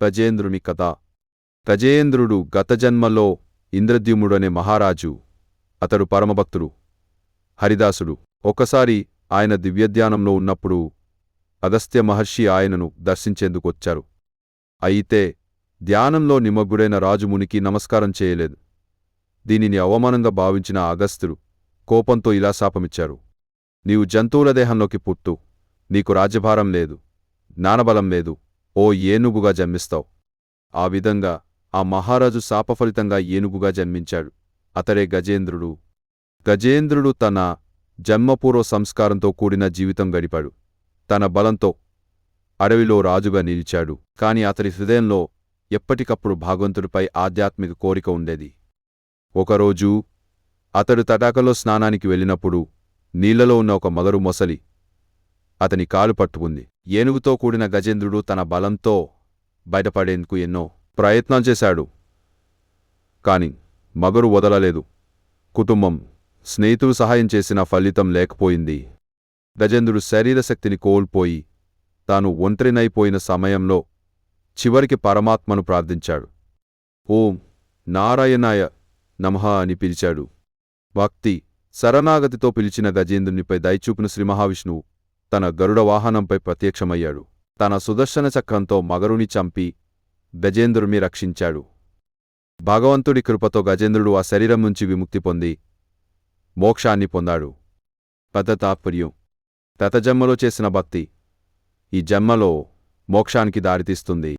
గజేంద్రుని కథ. గజేంద్రుడు గత జన్మలో ఇంద్రద్యుమ్నుడనే మహారాజు. అతడు పరమభక్తుడు, హరిదాసుడు. ఒకసారి ఆయన దివ్యధ్యానంలో ఉన్నప్పుడు అగస్త్య మహర్షి ఆయనను దర్శించేందుకొచ్చారు. అయితే ధ్యానంలో నిమగ్నుడైన రాజు మునికి నమస్కారం చేయలేదు. దీనిని అవమానంగా భావించిన అగస్త్యుడు కోపంతో ఇలా శాపమిచ్చారు: నీవు జంతువుల దేహంలోకి పుట్టు, నీకు రాజ్యభారం లేదు, జ్ఞానబలం లేదు, ఓ ఏనుగుగా జన్మిస్తావు. ఆ విధంగా ఆ మహారాజు శాపఫలితంగా ఏనుగుగా జన్మించాడు. అతడే గజేంద్రుడు. గజేంద్రుడు తన జన్మపూర్వ సంస్కారంతో కూడిన జీవితం గడిపాడు. తన బలంతో అడవిలో రాజుగా నిలిచాడు. కాని అతడి హృదయంలో ఎప్పటికప్పుడు భగవంతుడిపై ఆధ్యాత్మిక కోరిక ఉండేది. ఒకరోజు అతడు తటాకలో స్నానానికి వెళ్ళినప్పుడు నీళ్లలో ఉన్న ఒక మగరు మొసలి అతని కాలు పట్టుకుంది. ఏనుగుతో కూడిన గజేంద్రుడు తన బలంతో బయటపడేందుకు ఎన్నో ప్రయత్నాలు చేశాడు. కాని మగరు వదలలేదు. కుటుంబం, స్నేహితులు సహాయం చేసిన ఫలితం లేకపోయింది. గజేంద్రుడు శరీరశక్తిని కోల్పోయి తాను ఒంటరినైపోయిన సమయంలో చివరికి పరమాత్మను ప్రార్థించాడు. ఓం నారాయణాయ నమః అని పిలిచాడు. భక్తి, శరణాగతితో పిలిచిన గజేంద్రునిపై దయచూపిన శ్రీమహావిష్ణువు తన గరుడ వాహనంపై ప్రత్యక్షమయ్యాడు. తన సుదర్శన చక్రంతో మగరుని చంపి గజేంద్రుని రక్షించాడు. భగవంతుడి కృపతో గజేంద్రుడు ఆ శరీరం నుంచి విముక్తి పొంది మోక్షాన్ని పొందాడు. పెద్ద తాత్పర్యం: గత జన్మలో చేసిన భక్తి ఈ జన్మలో మోక్షానికి దారితీస్తుంది.